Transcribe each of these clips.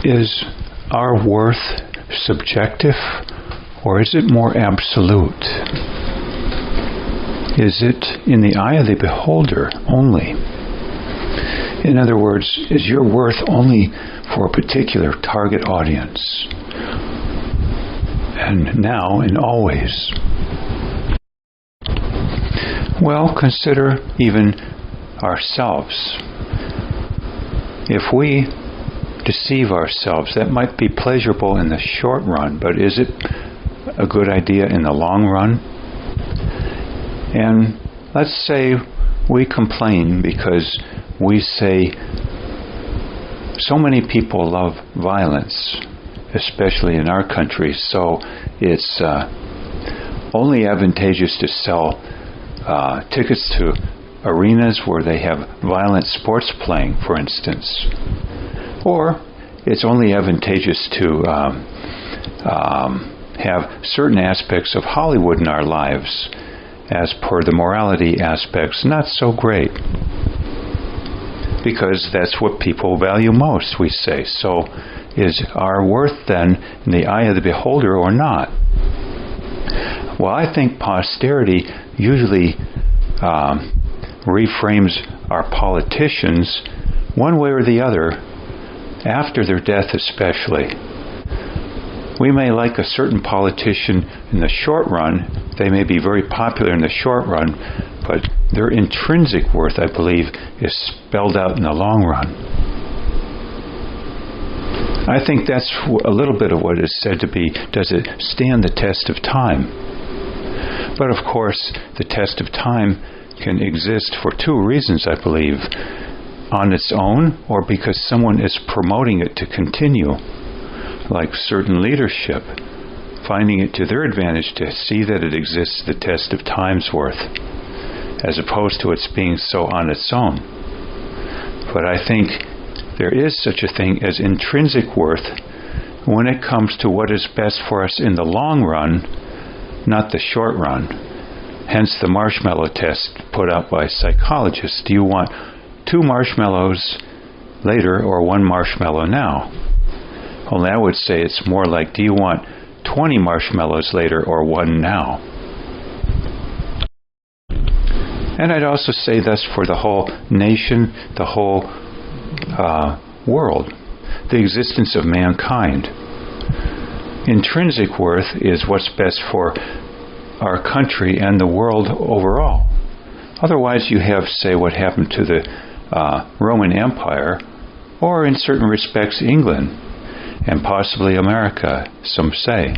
Is our worth subjective, or is it more absolute? Is it in the eye of the beholder only? In other words, is your worth only for a particular target audience? And now and always. Well, consider even ourselves. If we deceive ourselves, that might be pleasurable in the short run, but is it a good idea in the long run? And let's say we complain because we say so many people love violence, especially in our country, so it's only advantageous to sell tickets to arenas where they have violent sports playing, for instance. Or it's only advantageous to have certain aspects of Hollywood in our lives, as per the morality aspects, not so great. Because that's what people value most, we say. So is our worth then in the eye of the beholder or not? Well, I think posterity usually reframes our politicians one way or the other, after their death especially. We may like a certain politician in the short run. They may be very popular in the short run, but their intrinsic worth, I believe, is spelled out in the long run. I think that's a little bit of what is said to be, does it stand the test of time? But of course, the test of time can exist for two reasons, I believe. On its own, or because someone is promoting it to continue, like certain leadership, finding it to their advantage to see that it exists the test of time's worth, as opposed to its being so on its own. But I think there is such a thing as intrinsic worth when it comes to what is best for us in the long run, not the short run. Hence the marshmallow test put out by psychologists. Do you want 2 marshmallows later or 1 marshmallow now? Only I would say it's more like, do you want 20 marshmallows later or 1 now? And I'd also say thus for the whole nation, the whole world, the existence of mankind. Intrinsic worth is what's best for our country and the world overall. Otherwise you have, say, what happened to the Roman Empire, or in certain respects England, and possibly America, some say.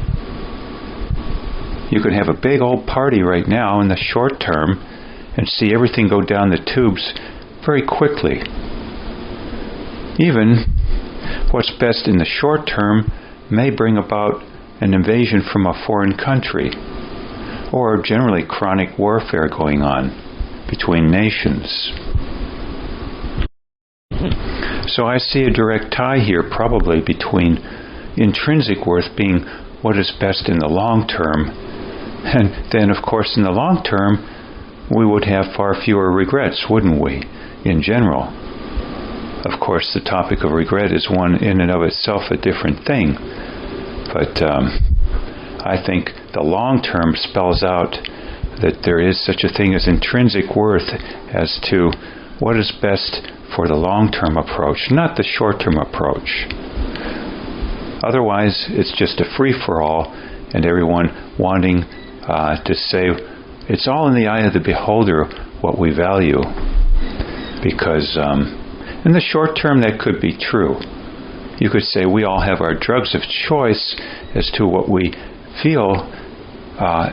You could have a big old party right now in the short term and see everything go down the tubes very quickly. Even what's best in the short term may bring about an invasion from a foreign country, or generally chronic warfare going on between nations. So I see a direct tie here probably between intrinsic worth being what is best in the long term, and then of course in the long term we would have far fewer regrets, wouldn't we, in general? Of course the topic of regret is one in and of itself a different thing, but I think the long term spells out that there is such a thing as intrinsic worth as to what is best for the long-term approach, not the short-term approach. Otherwise, it's just a free-for-all, and everyone wanting to say, it's all in the eye of the beholder what we value. Because in the short term, that could be true. You could say we all have our drugs of choice as to what we feel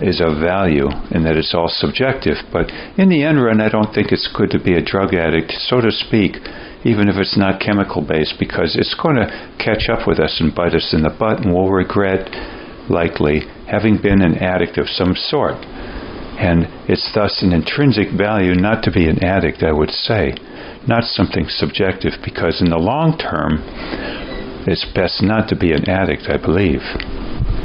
is of value, and that it's all subjective. But in the end run, I don't think it's good to be a drug addict, so to speak, even if it's not chemical-based, because it's going to catch up with us and bite us in the butt, and we'll regret, likely, having been an addict of some sort. And it's thus an intrinsic value not to be an addict, I would say, not something subjective, because in the long term, it's best not to be an addict, I believe.